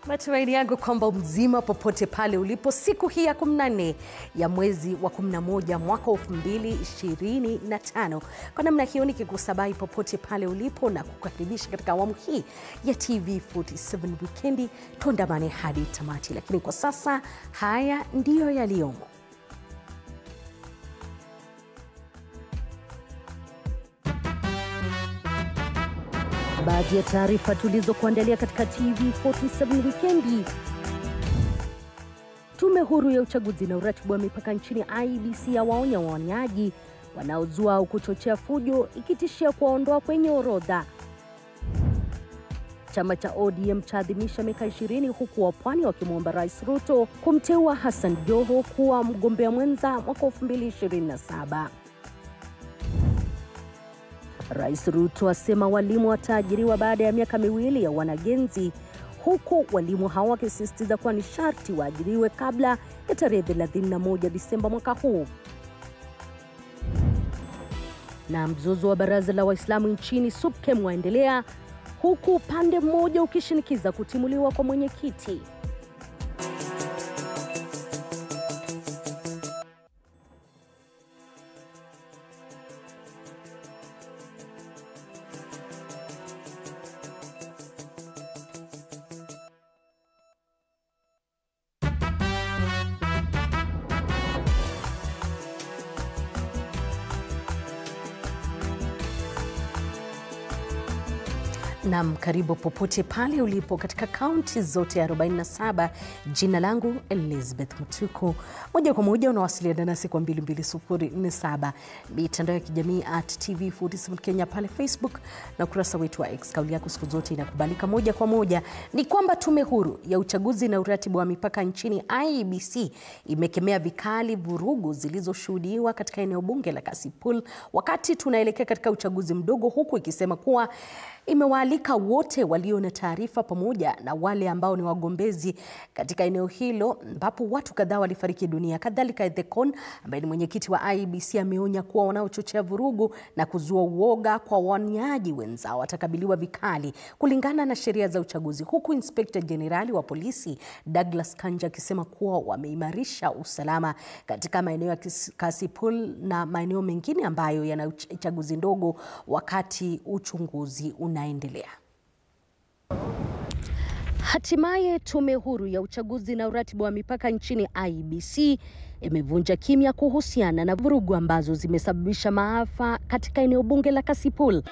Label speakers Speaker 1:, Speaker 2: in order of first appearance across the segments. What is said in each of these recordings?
Speaker 1: Matumaini yangu kwamba mzima popote pale ulipo siku hii ya 14 ya mwezi wa 11 mwaka 2025. Kwa namna hiyo nikikusabai popote pale ulipo na kukaribisha katika awamu hii ya TV47 Weekendi, tuandamane hadi tamati. Lakini kwa sasa haya ndiyo yaliyomo. Baadhi ya taarifa tulizokuandalia katika TV47 Weekendi. Tume huru ya uchaguzi na uratibu wa mipaka nchini IEBC yawaonya wawaniaji wanaozua au kuchochea fujo ikitishia kuwaondoa kwenye orodha. Chama cha ODM chaadhimisha miaka 20 huku wapwani wakimwomba Rais Ruto kumteua Hassan Joho kuwa mgombea mwenza mwaka 2027. Rais Ruto asema walimu wataajiriwa baada ya miaka 2 ya wanagenzi, huku walimu hawa wakisisitiza kuwa ni sharti waajiriwe kabla ya tarehe 31 Disemba mwaka huu. Na mzozo wa baraza la Waislamu nchini SUPKEM waendelea, huku pande mmoja ukishinikiza kutimuliwa kwa mwenyekiti. Naam, karibu popote pale ulipo katika kaunti zote 47. Jina langu Elizabeth Mutuku. Moja kwa moja unawasiliana nasi kwa 22047, mitandao ya kijamii @TV47 Kenya pale Facebook na ukurasa wetu wa X. Kauli yako siku zote inakubalika. Moja kwa moja ni kwamba tume huru ya uchaguzi na uratibu wa mipaka nchini IEBC imekemea vikali vurugu zilizoshuhudiwa katika eneo bunge la Kasipul wakati tunaelekea katika uchaguzi mdogo, huku ikisema kuwa imewaalika wote walio na taarifa pamoja na wale ambao ni wagombezi katika eneo hilo ambapo watu kadhaa walifariki dunia. Kadhalika Ethekon ambaye ni mwenyekiti wa IEBC ameonya kuwa wanaochochea vurugu na kuzua uoga kwa waniaji wenzao watakabiliwa vikali kulingana na sheria za uchaguzi, huku Inspector Generali wa polisi Douglas Kanja akisema kuwa wameimarisha usalama katika maeneo ya Kasipul na maeneo mengine ambayo yana uchaguzi ndogo wakati uchunguzi unaendelea. Hatimaye tume huru ya uchaguzi na uratibu wa mipaka nchini IEBC imevunja kimya kuhusiana na vurugu ambazo zimesababisha maafa katika eneo bunge la Kasipul.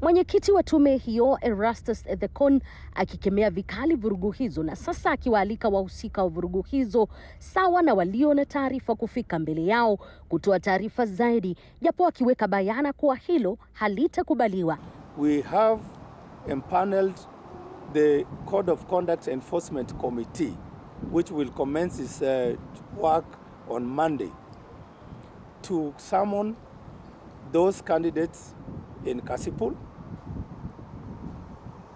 Speaker 1: Mwenyekiti wa tume hiyo Erastus Ethekon akikemea vikali vurugu hizo na sasa akiwaalika wahusika wa vurugu hizo sawa na walio na taarifa kufika mbele yao kutoa taarifa zaidi, japo akiweka bayana kuwa hilo halitakubaliwa.
Speaker 2: We have empaneled the Code of Conduct Enforcement Committee, which will commence its work on Monday, to summon those candidates in Kasipul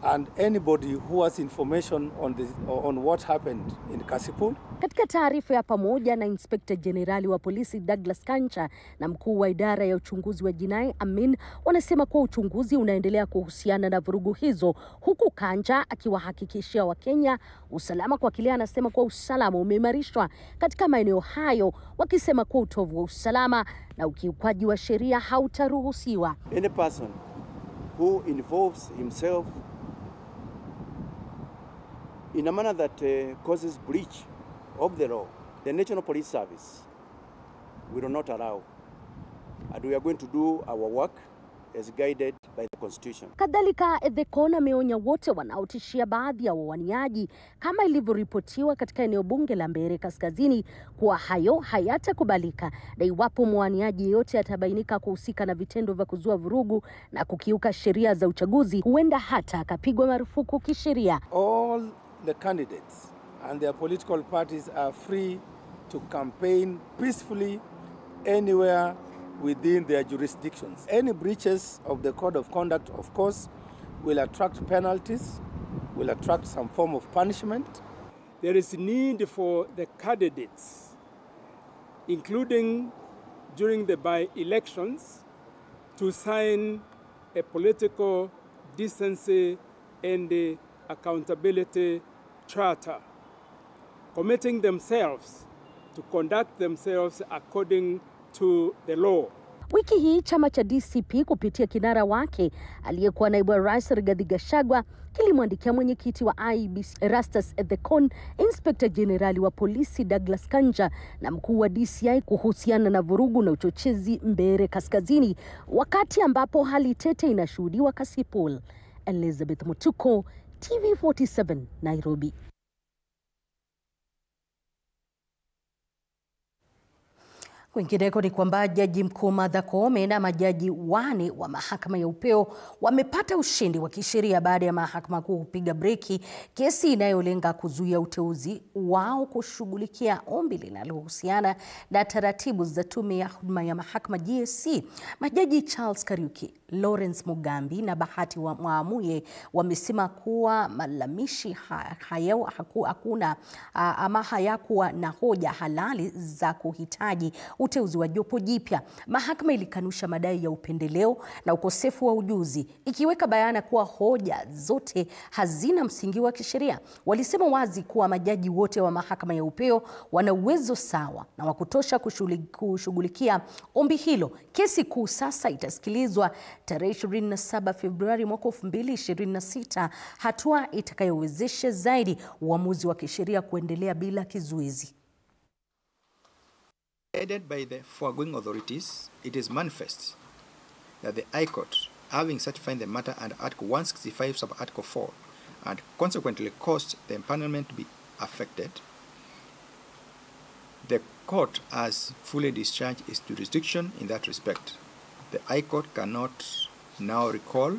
Speaker 2: and anybody who has information on what happened in Kasipul.
Speaker 1: Katika taarifa ya pamoja na Inspector Generali wa polisi Douglas Kanja na mkuu wa idara ya uchunguzi wa jinai Amin wanasema kuwa uchunguzi unaendelea kuhusiana na vurugu hizo, huku Kanja akiwahakikishia Wakenya usalama kwa kile anasema kuwa usalama umeimarishwa katika maeneo hayo, wakisema kuwa utovu wa usalama na ukiukwaji wa sheria hautaruhusiwa.
Speaker 3: Any person who involves himself in a manner that causes breach of the law, the National Police Service will not allow, and we are going to do our work as guided by the Constitution.
Speaker 1: Kadhalika Ethekon ameonya wote wanaotishia baadhi ya wawaniaji kama ilivyoripotiwa katika eneo bunge la Mbeere Kaskazini kuwa hayo hayatakubalika, na iwapo mwaniaji yeyote atabainika kuhusika na vitendo vya kuzua vurugu na kukiuka sheria za uchaguzi huenda hata akapigwa marufuku kisheria.
Speaker 2: All the candidates and their political parties are free to campaign peacefully anywhere within their jurisdictions. Any breaches of the code of conduct, of course, will attract penalties, will attract some form of punishment.
Speaker 4: There is need for the candidates, including during the by-elections, to sign a political decency and Accountability Charter, committing themselves to conduct themselves according to the law.
Speaker 1: Wiki hii chama cha DCP kupitia kinara wake aliyekuwa naibu wa rais Rigathi Gachagua kilimwandikia mwenyekiti wa IEBC Erastus Ethekon, Inspector Generali wa polisi Douglas Kanja na mkuu wa DCI kuhusiana na vurugu na uchochezi Mbeere Kaskazini, wakati ambapo hali tete inashuhudiwa Kasipul. Elizabeth Mutuko, TV47, Nairobi. Kwingineko ni kwamba Jaji Mkuu Martha Koome na majaji 4 wa mahakama ya upeo wamepata ushindi wa kisheria baada ya mahakama kuu kupiga breki kesi inayolenga kuzuia uteuzi wao kushughulikia ombi linalohusiana na taratibu za tume ya huduma ya mahakama GSC. Majaji Charles Kariuki, Lawrence Mugambi na Bahati Mwamuye wamesema kuwa malalamishi hayakuwa na hoja halali za kuhitaji uteuzi wa jopo jipya. Mahakama ilikanusha madai ya upendeleo na ukosefu wa ujuzi, ikiweka bayana kuwa hoja zote hazina msingi wa kisheria. Walisema wazi kuwa majaji wote wa mahakama ya upeo wana uwezo sawa na wa kutosha kushughulikia ombi hilo. Kesi kuu sasa itasikilizwa tarehe 27 Februari mwaka 2026, hatua itakayowezesha zaidi uamuzi wa kisheria kuendelea bila kizuizi.
Speaker 5: Aided by the foregoing authorities, it is manifest that the High Court, having certified the matter under Article 165 sub Article 4, and consequently caused the empanelment to be affected, the court has fully discharged its jurisdiction in that respect. The High Court cannot now recall,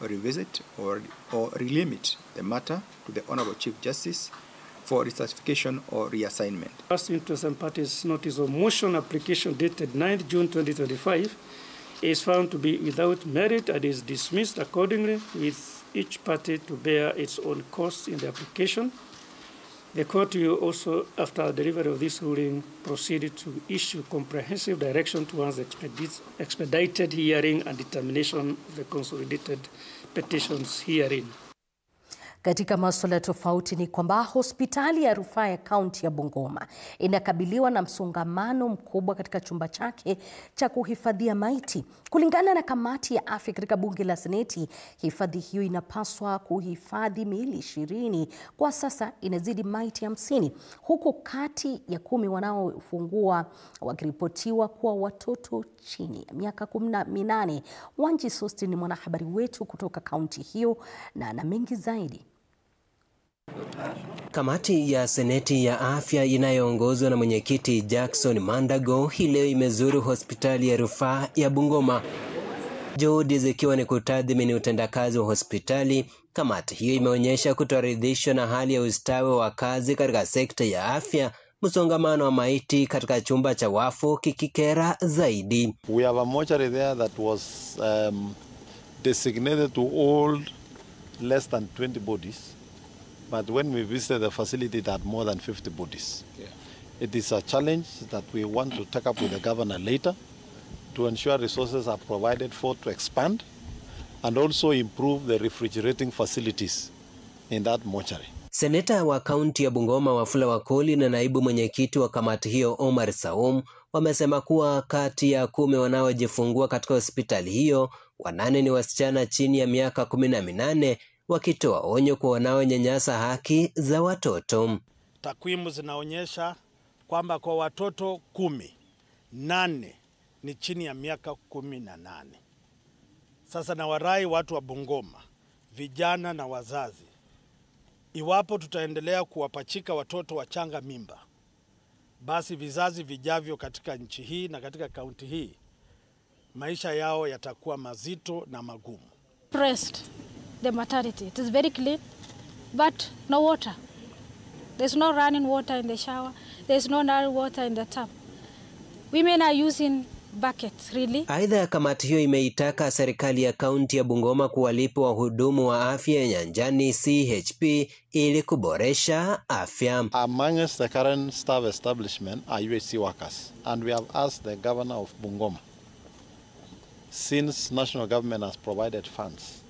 Speaker 5: or revisit, or relimit the matter to the Honourable Chief Justice for recertification or reassignment.
Speaker 6: First interest and parties notice of motion application dated 9th June 2025 is found to be without merit and is dismissed accordingly, with each party to bear its own costs in the application. The court will also, after delivery of this ruling, proceed to issue comprehensive direction towards expedited hearing and determination of the consolidated petitions herein.
Speaker 1: Katika masuala tofauti ni kwamba hospitali ya rufaa ya kaunti ya Bungoma inakabiliwa na msongamano mkubwa katika chumba chake cha kuhifadhia maiti. Kulingana na kamati ya afya katika bunge la Seneti, hifadhi hiyo inapaswa kuhifadhi miili 20. Kwa sasa inazidi maiti 50, huku kati ya 10 wanaofungua wakiripotiwa kuwa watoto chini ya miaka 18. Wanji Sosti ni mwanahabari wetu kutoka kaunti hiyo na ana mengi zaidi.
Speaker 7: Kamati ya Seneti ya afya inayoongozwa na mwenyekiti Jackson Mandago hii leo imezuru hospitali ya rufaa ya Bungoma. Juhudi zikiwa ni kutathmini utendakazi wa hospitali. Kamati hiyo imeonyesha kutoridhishwa na hali ya ustawi wa kazi katika sekta ya afya, msongamano wa maiti katika chumba cha wafu kikikera zaidi.
Speaker 8: We have a mortuary there that was designated to hold less than 20 bodies. But when we visited the facility, it had more than 50 bodies. Yeah. It is a challenge that we want to take up with the governor later to ensure resources are provided for to expand and also improve the refrigerating facilities in that mortuary.
Speaker 7: Seneta wa kaunti ya Bungoma Wafula Wakoli na naibu mwenyekiti wa kamati hiyo Omar Saum wamesema kuwa kati ya 10 wanaojifungua katika hospitali hiyo, 8 ni wasichana chini ya miaka 18, wakitoa onyo kwa wanaonyanyasa haki za watoto.
Speaker 9: Takwimu zinaonyesha kwamba kwa watoto 10, 8 ni chini ya miaka 18. Sasa na warai watu wa Bungoma, vijana na wazazi, iwapo tutaendelea kuwapachika watoto wachanga mimba, basi vizazi vijavyo katika nchi hii na katika kaunti hii, maisha yao yatakuwa mazito na magumu.
Speaker 10: Pressed the maternity. It is very clean, but no water. There's no running water in the shower. There's no running water in the tub. Women are using buckets, really.
Speaker 7: Aidha, kamati hiyo imeitaka serikali ya kaunti ya Bungoma kuwalipa wahudumu wa afya ya nyanjani CHP ili kuboresha afya.
Speaker 8: Amongst the current staff establishment are UHC workers, and we have asked the governor of Bungoma, since national government has provided funds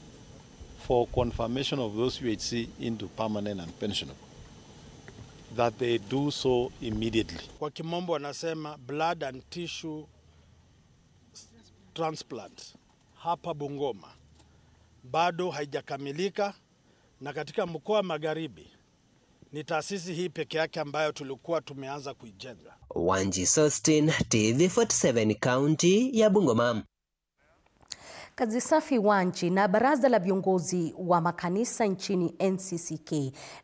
Speaker 8: for confirmation of those UHC into permanent and pensionable, that they do so immediately.
Speaker 9: Kwa kimombo wanasema blood and tissue transplant hapa Bungoma bado haijakamilika, na katika mkoa Magharibi ni taasisi hii peke yake ambayo tulikuwa tumeanza kuijenga.
Speaker 7: Wanji Sostin, TV47, kaunti ya Bungoma.
Speaker 1: Kazi safi Wanji. Na baraza la viongozi wa makanisa nchini NCCK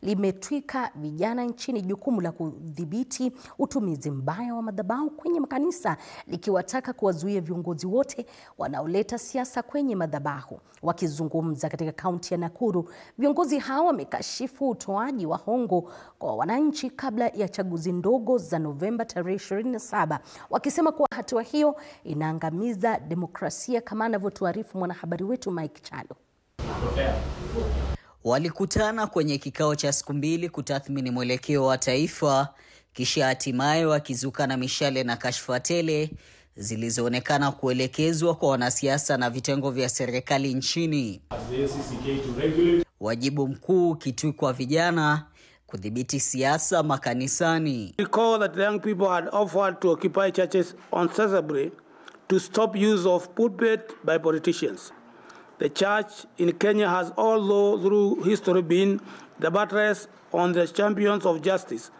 Speaker 1: limetwika vijana nchini jukumu la kudhibiti utumizi mbaya wa madhabahu kwenye makanisa, likiwataka kuwazuia viongozi wote wanaoleta siasa kwenye madhabahu. Wakizungumza katika kaunti ya Nakuru, viongozi hao wamekashifu utoaji wa hongo kwa wananchi kabla ya chaguzi ndogo za Novemba tarehe 27, wakisema kuwa hatua hiyo inaangamiza demokrasia, kama anavyotuarifu mwanahabari wetu Mike Chalo.
Speaker 11: Walikutana kwenye kikao cha siku mbili kutathmini mwelekeo wa taifa, kisha hatimaye wakizuka na mishale na kashfa tele zilizoonekana kuelekezwa kwa wanasiasa na vitengo vya serikali nchini. Wajibu mkuu ukitwikwa vijana kudhibiti siasa makanisani.
Speaker 12: Recall that the young people had offered to occupy churches on Saturday to stop use of pulpit by politicians. The church in Kenya has all through history been the buttress on the champions of justice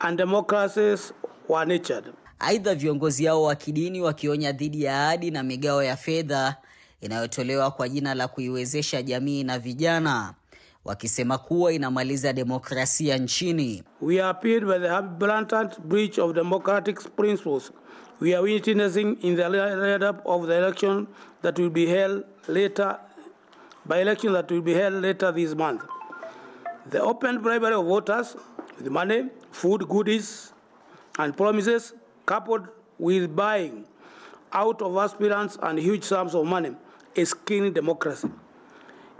Speaker 12: and democracies were nurtured.
Speaker 11: Aidha, viongozi hao wa kidini wakionya dhidi ya ahadi na migao ya fedha inayotolewa kwa jina la kuiwezesha jamii na vijana, wakisema kuwa inamaliza demokrasia nchini.
Speaker 12: We are appealed by the blatant breach of democratic principles we are witnessing in the lead-up of the election that will be held later, this month. The open bribery of voters with money, food, goodies, and promises, coupled with buying out of aspirants and huge sums of money, is killing democracy.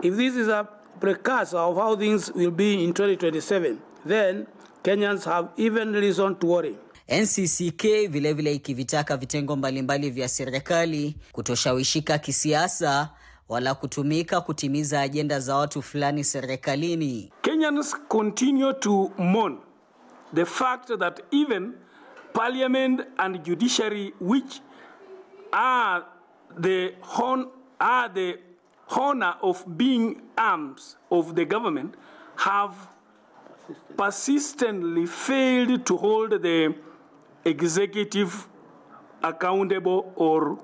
Speaker 12: If this is a precursor of how things will be in 2027, then Kenyans have even reason to worry.
Speaker 11: NCCK vilevile ikivitaka vitengo mbalimbali vya serikali kutoshawishika kisiasa wala kutumika kutimiza ajenda za watu fulani serikalini.
Speaker 6: Kenyans continue to mourn the fact that even parliament and judiciary, which are the honor of being arms of the government, have persistently failed to hold the executive accountable or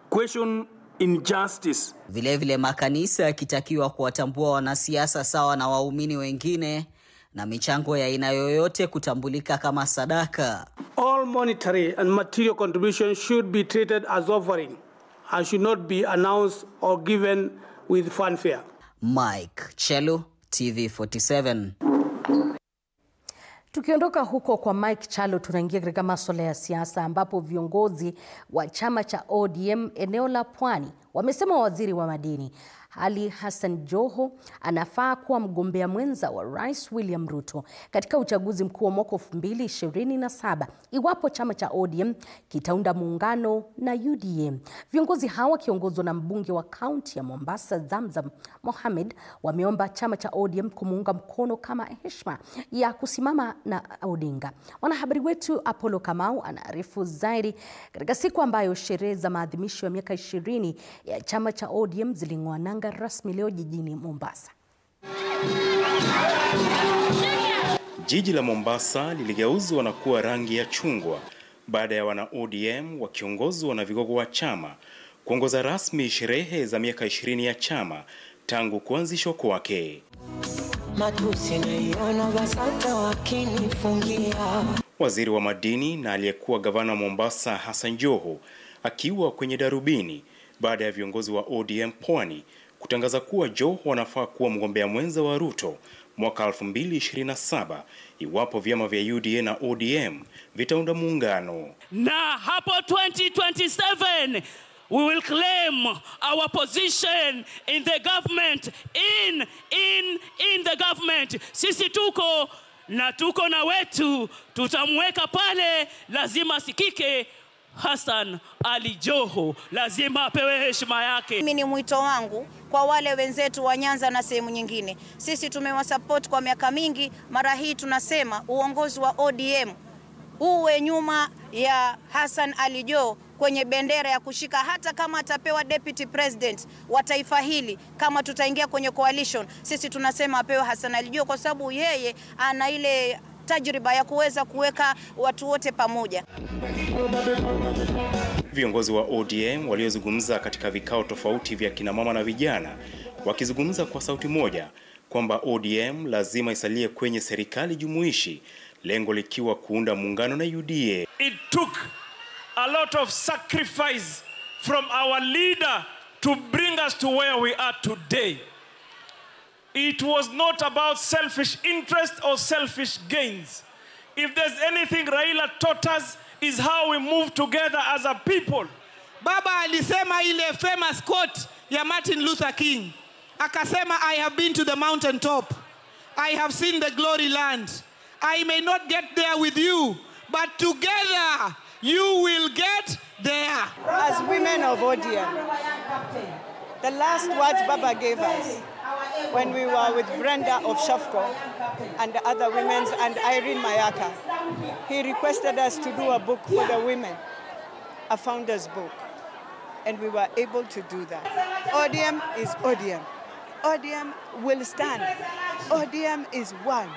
Speaker 6: question injustice.
Speaker 11: Vilevile makanisa yakitakiwa kuwatambua wanasiasa sawa na waumini wengine na michango ya aina yoyote kutambulika kama sadaka.
Speaker 12: All monetary and material contributions should be treated as offering and should not be announced or given with fanfare.
Speaker 11: Mike Chelo, TV47.
Speaker 1: Tukiondoka huko kwa Mike Chalo, tunaingia katika masuala ya siasa, ambapo viongozi wa chama cha ODM eneo la Pwani wamesema waziri wa madini Ali Hassan Joho anafaa kuwa mgombea mwenza wa Rais William Ruto katika uchaguzi mkuu wa mwaka 2027 iwapo chama cha ODM kitaunda muungano na UDA. Viongozi hawa kiongozwa na mbunge wa kaunti ya Mombasa Zamzam Mohamed wameomba chama cha ODM kumuunga mkono kama heshima ya kusimama na Odinga. Mwanahabari wetu Apollo Kamau anaarifu zaidi katika siku ambayo sherehe za maadhimisho ya miaka 20 ya chama cha ODM ziling'oa nanga rasmi leo jijini Mombasa.
Speaker 13: Jiji la Mombasa liligeuzwa na kuwa rangi ya chungwa baada ya wana ODM wakiongozwa na vigogo wa chama kuongoza rasmi sherehe za miaka 20 ya chama tangu kuanzishwa kwake. Waziri wa madini na aliyekuwa gavana Mombasa Hassan Joho akiwa kwenye darubini baada ya viongozi wa ODM Pwani kutangaza kuwa Joho anafaa kuwa mgombea mwenza wa Ruto mwaka 2027 iwapo vyama vya UDA na ODM vitaunda muungano.
Speaker 14: Na hapo 2027 we will claim our position in the government, in the government. Sisi tuko na wetu, tutamweka pale, lazima sikike Hassan Ali Joho lazima apewe heshima yake.
Speaker 15: Mimi ni mwito wangu kwa wale wenzetu wa Nyanza na sehemu nyingine. Sisi tumewasupport kwa miaka mingi, mara hii tunasema uongozi wa ODM uwe nyuma ya Hassan Ali Joho kwenye bendera ya kushika, hata kama atapewa deputy president wa taifa hili, kama tutaingia kwenye coalition, sisi tunasema apewe Hassan Ali Joho kwa sababu yeye ana ile tajriba ya kuweza kuweka watu wote pamoja.
Speaker 13: Viongozi wa ODM waliozungumza katika vikao tofauti vya kina mama na vijana wakizungumza kwa sauti moja kwamba ODM lazima isalie kwenye serikali jumuishi, lengo likiwa kuunda muungano na UDA.
Speaker 16: It took a lot of sacrifice from our leader to bring us to where we are today. It was not about selfish interest or selfish gains. If there's anything Raila taught us, is how we move together as a people.
Speaker 17: Baba alisema ile famous quote ya Martin Luther King. Akasema, I have been to the mountain top. I have seen the glory land. I may not get there with you, but together you will get there.
Speaker 18: As women of ODM, the last words Baba gave us when we were with Brenda of Shafco and the other women and Irene Mayaka, he requested us to do a book for the women, a founder's book, and we were able to do that. ODM is ODM. ODM will stand. ODM is one.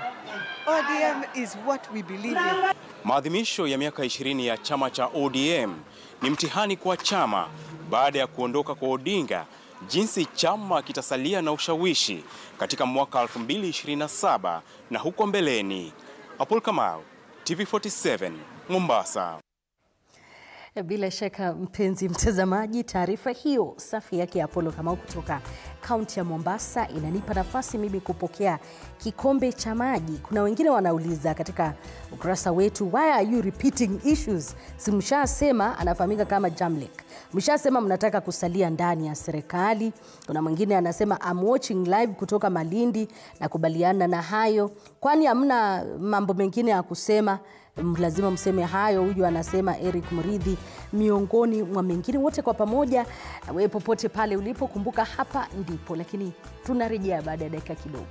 Speaker 18: ODM is what we believe in.
Speaker 13: Maadhimisho ya miaka 20 ya chama cha ODM ni mtihani kwa chama baada ya kuondoka kwa Odinga, jinsi chama kitasalia na ushawishi katika mwaka 2027 na huko mbeleni. Apol Kamau, TV47, Mombasa.
Speaker 1: Bila shaka mpenzi mtazamaji, taarifa hiyo safi yake Apollo Kamau kutoka kaunti ya Mombasa inanipa nafasi mimi kupokea kikombe cha maji. Kuna wengine wanauliza katika ukurasa wetu, why are you repeating issues? Si mshasema anafahamika kama Jamlek. Mshasema mnataka kusalia ndani ya serikali. Kuna mwingine anasema I'm watching live kutoka Malindi na kubaliana na hayo. Kwani hamna mambo mengine ya kusema? Lazima mseme hayo. Huyu anasema Eric Muridhi, miongoni mwa mengine. Wote kwa pamoja, wewe popote pale ulipo, kumbuka hapa ndipo, lakini tunarejea baada ya dakika kidogo.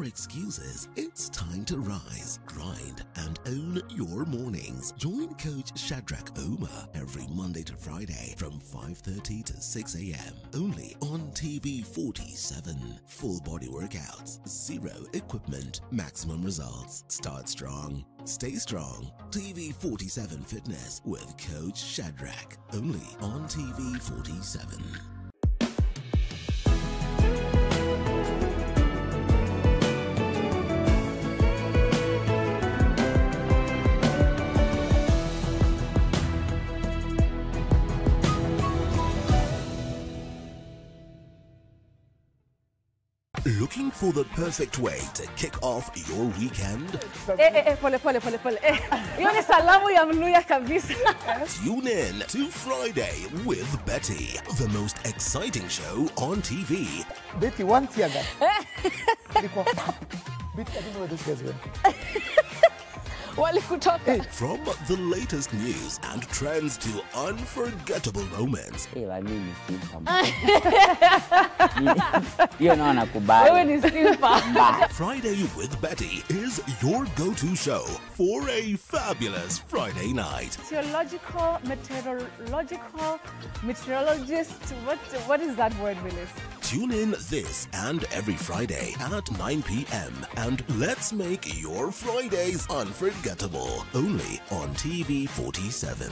Speaker 19: Excuses. It's time to rise, grind, and own your mornings. Join Coach Shadrach Ouma every Monday to Friday from 5:30 to 6 a.m. only on TV47. Full body workouts, zero equipment, maximum results. Start strong, stay strong. TV47 Fitness with Coach Shadrach only on TV47. Looking for the perfect way to kick off your weekend?
Speaker 20: Pole. Hiyo ni salamu ya Mluya kabisa.
Speaker 19: Tune in to Friday with Betty, the most exciting show on TV.
Speaker 21: Betty, one tear gas. Betty, I don't know where this guy's going.
Speaker 19: From the latest news and trends to unforgettable moments. Friday with Betty is your go-to show for a fabulous Friday night.
Speaker 20: Theological, meteorologist, what is that word, Willis?
Speaker 19: Tune in this and every Friday at 9 p.m. and let's make your Fridays unforgettable. Only on TV47.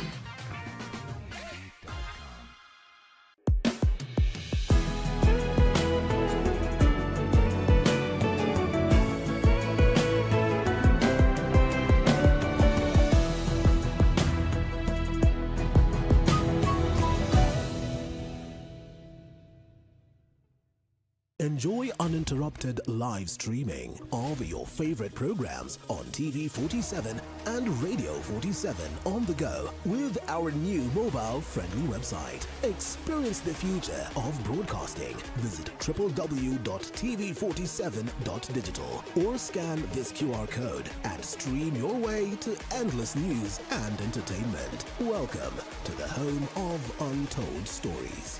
Speaker 19: Enjoy uninterrupted live streaming of your favorite programs on TV47 and Radio 47 on the go with our new mobile-friendly website. Experience the future of broadcasting. Visit www.tv47.digital or scan this QR code and stream your way to endless news and entertainment. Welcome to the home of untold stories.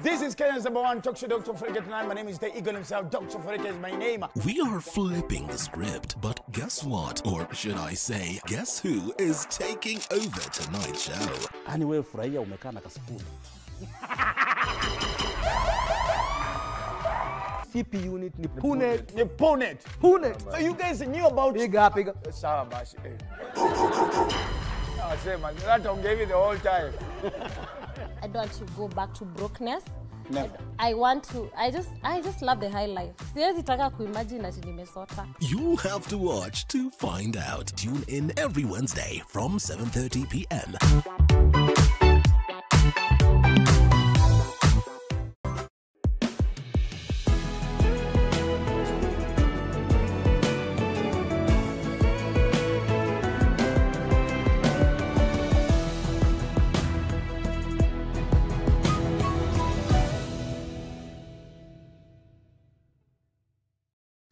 Speaker 21: This is Kenya's #1 talk show, Dr. Foreke tonight. My name is the Eagle himself. Dr. Foreke is my name.
Speaker 19: We are flipping the script, but guess what? Or should I say, guess who is taking over tonight's show?
Speaker 21: Anyway, furahia umekaa na kasipuni. CP unit ni Punet. So you guys knew about Piga. Sawa basi. Sema, don't give it the whole time.
Speaker 3: I don't want to go back to brokenness.
Speaker 21: Never.
Speaker 3: I just love the high life. Siwezi taka kuimagine ati nimesota.
Speaker 19: You'll have to watch to find out. Tune in every Wednesday from 7:30 p.m.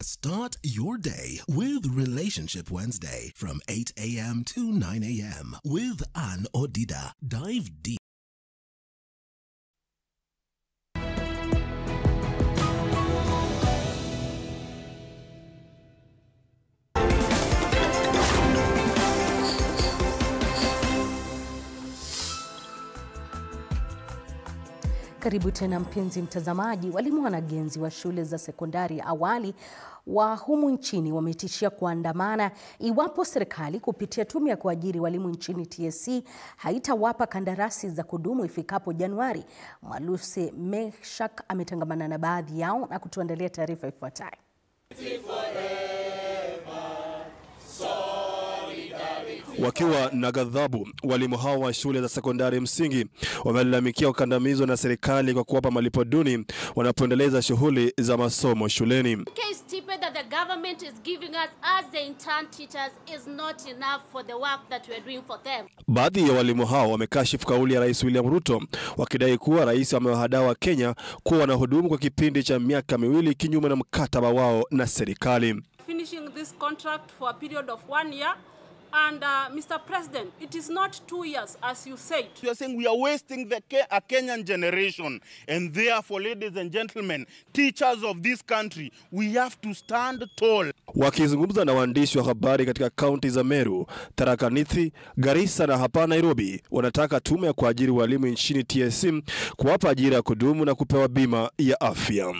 Speaker 19: Start your day with Relationship Wednesday from 8 a.m. to 9 a.m. with Ann Odida. Dive deep.
Speaker 1: Karibu tena mpenzi mtazamaji. Walimu wanagenzi wa shule za sekondari awali wa humu nchini wametishia kuandamana iwapo serikali kupitia tume ya kuajiri walimu nchini TSC haitawapa kandarasi za kudumu ifikapo Januari. Mwaluse Meshak ametangamana na baadhi yao na kutuandalia taarifa ifuatayo.
Speaker 22: Wakiwa na ghadhabu, walimu hao wa shule za sekondari msingi wamelalamikia ukandamizwa na serikali kwa kuwapa malipo duni wanapoendeleza shughuli za masomo shuleni.
Speaker 23: That the government is giving us as the intern teachers is not enough for the work that we are doing for them.
Speaker 22: Baadhi ya walimu hao wamekashifu kauli ya Rais William Ruto wakidai kuwa rais amewahadaa wa Kenya kuwa wanahudumu kwa kipindi cha miaka miwili kinyume na mkataba wao na serikali.
Speaker 24: Finishing this contract for a period of 1 year. And Mr. President, it is not 2 years, as you said.
Speaker 25: You are saying we are wasting a Kenyan generation. And therefore, ladies and gentlemen, teachers of this country, we have to stand tall.
Speaker 22: Wakizungumza na waandishi wa habari katika kaunti za Meru, Tharaka Nithi, Garissa na hapa Nairobi, wanataka tume ya kuajiri walimu nchini TSC kuwapa ajira ya kudumu na kupewa bima ya afya.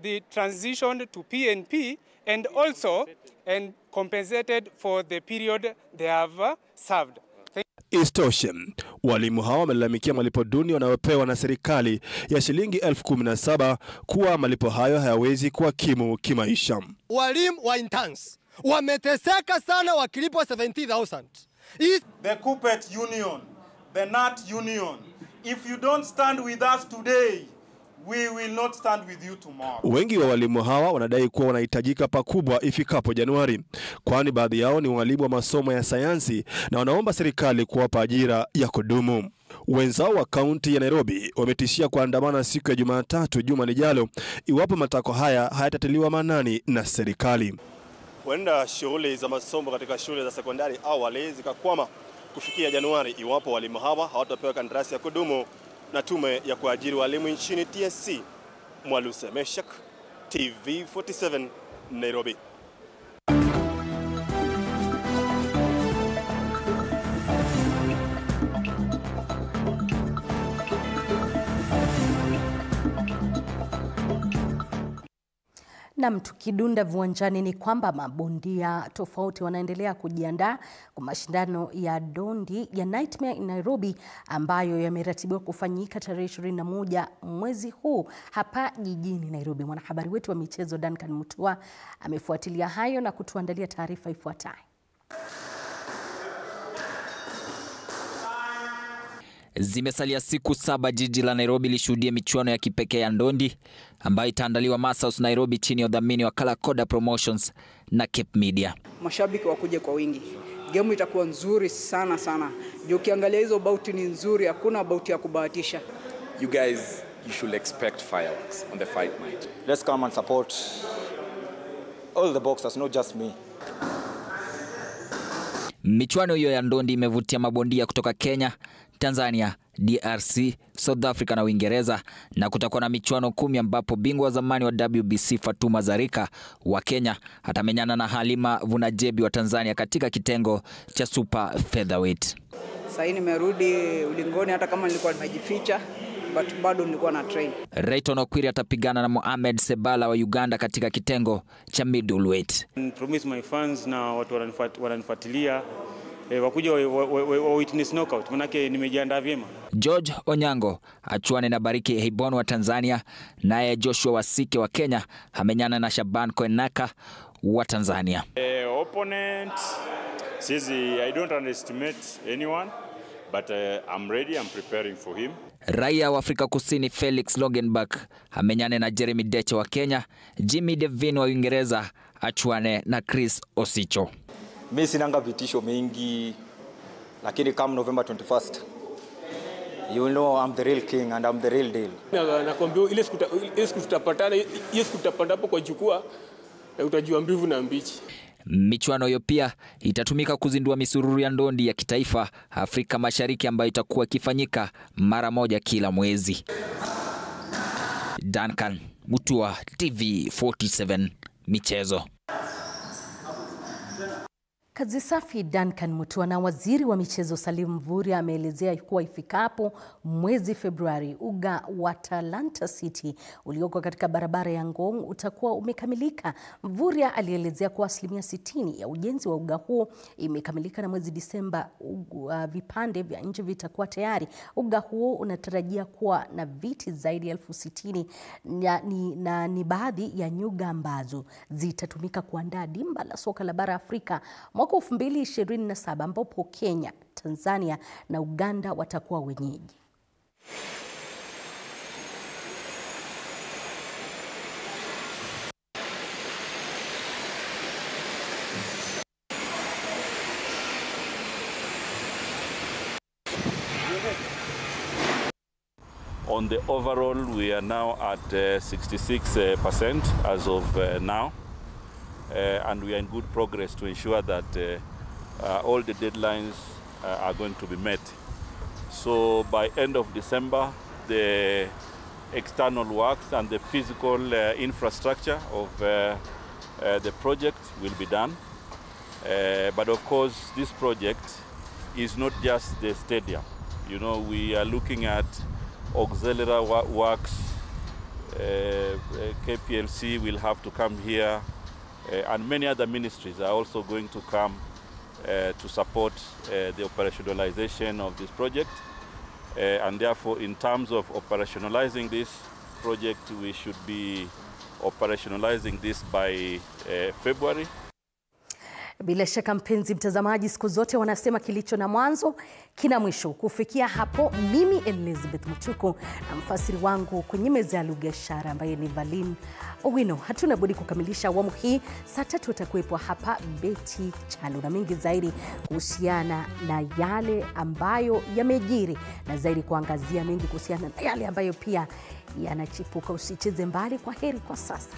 Speaker 4: The transition to PNP and also compensated for the period they have served.
Speaker 22: Istoshe, walimu hao wamelalamikia malipo duni wanayopewa na serikali ya shilingi 17,000 kuwa malipo hayo hayawezi kuwakimu kimaisha.
Speaker 21: Walimu wa interns wameteseka sana wakilipwa 70,000.
Speaker 25: The Kuppet Union, the NAT Union, if you don't stand with us today, we will not stand with you tomorrow.
Speaker 22: Wengi wa walimu hawa wanadai kuwa wanahitajika pakubwa ifikapo Januari, kwani baadhi yao ni walimu wa masomo ya sayansi na wanaomba serikali kuwapa ajira ya kudumu. Wenzao wa kaunti ya Nairobi wametishia kuandamana siku ya Jumatatu juma lijalo iwapo matakwa haya hayatatiliwa maanani na serikali. Huenda shughuli za masomo katika shule za sekondari awali zikakwama kufikia Januari iwapo walimu hawa hawatapewa kandarasi ya kudumu na tume ya kuajiri walimu nchini TSC. Mwaluse Meshak, TV47, Nairobi.
Speaker 1: Na tukidunda viwanjani ni kwamba mabondia tofauti wanaendelea kujiandaa kwa mashindano ya dondi ya Nightmare in Nairobi ambayo yameratibiwa kufanyika tarehe 21 mwezi huu hapa jijini Nairobi. Mwanahabari wetu wa michezo Duncan Mutua amefuatilia hayo na kutuandalia taarifa ifuatayo.
Speaker 2: Zimesalia siku 7 jiji la Nairobi lishuhudie michuano ya kipekee ya ndondi ambayo itaandaliwa Masaus Nairobi chini ya udhamini wa Kalakoda Promotions na Cape Media.
Speaker 5: Mashabiki wakuje kwa wingi. Game itakuwa nzuri sana sana. Juu ukiangalia hizo bauti ni nzuri, hakuna bauti ya kubahatisha.
Speaker 8: You guys, you should expect fireworks on the fight night. Let's come and support all the boxers, not just me.
Speaker 2: Michuano hiyo ya ndondi imevutia mabondia kutoka Kenya, Tanzania, DRC, South Africa na Uingereza, na kutakuwa na michuano 10 ambapo bingwa wa zamani wa WBC Fatuma Zarika wa Kenya atamenyana na Halima Vunajebi wa Tanzania katika kitengo cha super featherweight.
Speaker 5: Sasa nimerudi ulingoni hata kama nilikuwa nimejificha, but bado nilikuwa na train.
Speaker 2: Rayton Okwiri atapigana na Mohamed Sebala wa Uganda katika kitengo cha middleweight.
Speaker 9: Promise my fans na watu wananifuatilia wakuja wa witness knockout, manake nimejiandaa vyema.
Speaker 2: George Onyango achuane na Bariki Heibon wa Tanzania, naye Joshua Wasike wa Kenya amenyana na Shaban Koenaka wa Tanzania.
Speaker 9: Opponent I don't underestimate anyone, but I'm ready, I'm preparing for him.
Speaker 2: Raia wa Afrika Kusini Felix Logenbach amenyane na Jeremy Deche wa Kenya, Jimmy Devine wa Uingereza achuane na Chris Osicho.
Speaker 8: Mimi sinanga vitisho mingi, lakini come November 21st, you know I'm the real king and I'm the real deal.
Speaker 10: Nakwambia ile siku tutapatana, ile siku tutapanda hapo kwa jukwaa, utajua mbivu na mbichi.
Speaker 2: Michuano hiyo pia itatumika kuzindua misururu ya ndondi ya kitaifa Afrika Mashariki ambayo itakuwa ikifanyika mara moja kila mwezi. Duncan Mutua, TV47 Michezo.
Speaker 1: Kazi safi Duncan Mutua. Na waziri wa michezo Salim Mvurya ameelezea kuwa ifikapo mwezi Februari uga wa Talanta City ulioko katika barabara ya Ngong utakuwa umekamilika. Mvurya alielezea kuwa 60% ya ujenzi wa uga huo imekamilika na mwezi Disemba vipande vya nje vitakuwa tayari. Uga huo unatarajia kuwa na viti zaidi ya 60,000 na ni baadhi ya nyuga ambazo zitatumika kuandaa dimba la soka la bara Afrika mwaka 2027 ambapo Kenya, Tanzania na Uganda watakuwa wenyeji.
Speaker 26: On the overall, we are now at 66% as of now. And we are in good progress to ensure that all the deadlines are going to be met. So by end of December, the external works and the physical infrastructure of the project will be done. But of course, this project is not just the stadium. You know, we are looking at auxiliary works. KPLC will have to come here. And many other ministries are also going to come to support the operationalization of this project. And therefore, in terms of operationalizing this project, we should be operationalizing this by February.
Speaker 1: Bila shaka mpenzi mtazamaji, siku zote wanasema kilicho na mwanzo kina mwisho. Kufikia hapo, mimi Elizabeth Mutuku na mfasiri wangu kwenye meza ya lugha ishara ambaye ni Valin Owino, hatuna budi kukamilisha awamu hii. Saa 3 utakuwepo hapa Betty Chalo na mengi zaidi kuhusiana na yale ambayo yamejiri na zaidi kuangazia mengi kuhusiana na yale ambayo pia yanachipuka. Usicheze mbali. Kwa heri kwa sasa.